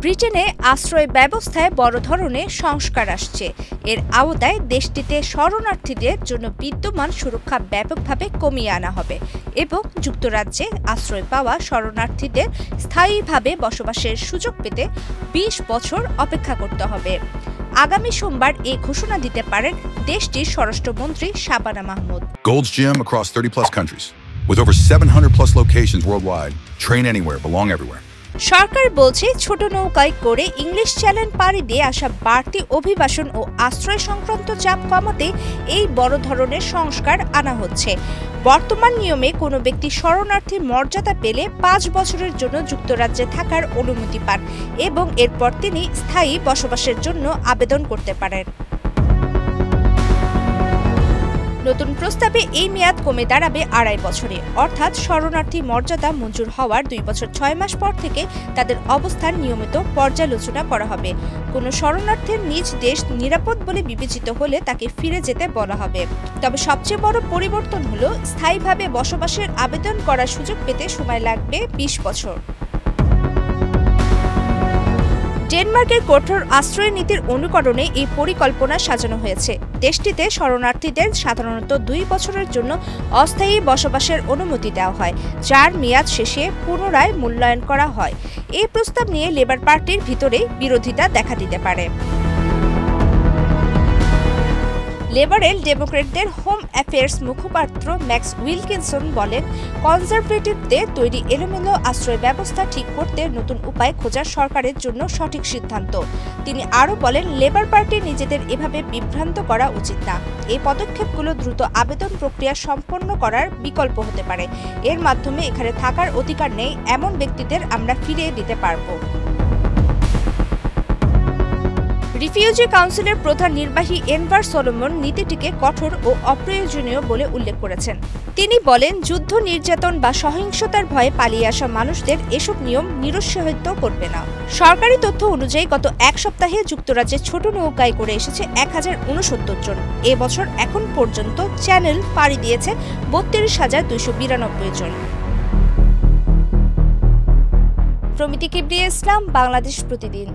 ব্রিটেনে আশ্রয় ব্যবস্থায় বড় ধরনের সংস্কার আসছে। এর আওতায় দেশটিতে শরণার্থীদের জন্য বিদ্যমান সুরক্ষা ব্যাপকভাবে কমিয়ে আনা হবে এবং যুক্তরাজ্যে আশ্রয় পাওয়া শরণার্থীদের স্থায়ীভাবে বসবাসের সুযোগ পেতে ২০ বছর অপেক্ষা করতে হবে। আগামী সোমবার এই ঘোষণা দিতে পারেন দেশটির স্বরাষ্ট্রমন্ত্রী Shabana Mahmud. Gold's Gym across 30+ countries with over 700+ locations worldwide. Train anywhere, belong everywhere. সরকার বলছে ছোট নৌকায় করে ইংলিশ চ্যানেল পাড়ি দিয়ে আসা বাড়তি অভিবাসন ও আশ্রয় সংক্রান্ত চাপ কমাতে এই বড় ধরনের সংস্কার আনা হচ্ছে। বর্তমান নিয়মে কোনো ব্যক্তি শরণার্থীর মর্যাদা পেলে ৫ বছরের জন্য যুক্তরাজ্যে থাকার অনুমতি পান এবং এরপর তিনি স্থায়ী বসবাসের জন্য আবেদন করতে পারেন। নতুন প্রস্তাবে এই মেয়াদ কমে দাঁড়াবে ২.৫ বছরে, অর্থাৎ শরণার্থী মর্যাদা মঞ্জুর হওয়ার ২ বছর ৬ মাস পর থেকে তাদের অবস্থান নিয়মিত পর্যালোচনা করা হবে। কোনো শরণার্থীর নিজ দেশ নিরাপদ বলে বিবেচিত হলে তাকে ফিরে যেতে বলা হবে। তবে সবচেয়ে বড় পরিবর্তন হলো স্থায়ীভাবে বসবাসের আবেদন করার সুযোগ পেতে সময় লাগবে ২০ বছর। ডেনমার্কের কঠোর আশ্রয় নীতির অনুকরণে এই পরিকল্পনা সাজানো হয়েছে। দেশটিতে শরণার্থীদের সাধারণত ২ বছরের জন্য অস্থায়ী বসবাসের অনুমতি দেওয়া হয়, যার মেয়াদ শেষে পুনরায় মূল্যায়ন করা হয়। এই প্রস্তাব নিয়ে লেবার পার্টির ভিতরে বিরোধিতা দেখা দিতে পারে। লিবারেল ডেমোক্র্যাটদের হোম অ্যাফেয়ার্স মুখপাত্র ম্যাক্স উইলকিনসন বলেন, কনজারভেটিভদের তৈরি এলোমেলো আশ্রয় ব্যবস্থা ঠিক করতে নতুন উপায় খোঁজা সরকারের জন্য সঠিক সিদ্ধান্ত। তিনি আরও বলেন, লেবার পার্টি নিজেদের এভাবে বিভ্রান্ত করা উচিত না। এই পদক্ষেপগুলো দ্রুত আবেদন প্রক্রিয়া সম্পন্ন করার বিকল্প হতে পারে। এর মাধ্যমে এখানে থাকার অধিকার নেই এমন ব্যক্তিদের আমরা ফিরিয়ে দিতে পারব। রিফিউজি কাউন্সিলের প্রধান নির্বাহী এনভার সলোমন নীতিটিকে কঠোর ও অপ্রয়োজনীয় বলে উল্লেখ করেছেন। তিনি বলেন, যুদ্ধ, নির্যাতন বা সহিংসতার ভয়ে পালিয়ে আসা মানুষদের এসব নিয়ম নিরুৎসাহিত করবে না। সরকারি তথ্য অনুযায়ী গত এক সপ্তাহে যুক্তরাজ্যে ছোট নৌকায় করে এসেছে ১০৬৯ জন। এবছর এখন পর্যন্ত চ্যানেল পাড়ি দিয়েছে ৩২,২৯২ জন। প্রমিতি কিবরিয়া ইসলাম, বাংলাদেশ প্রতিদিন।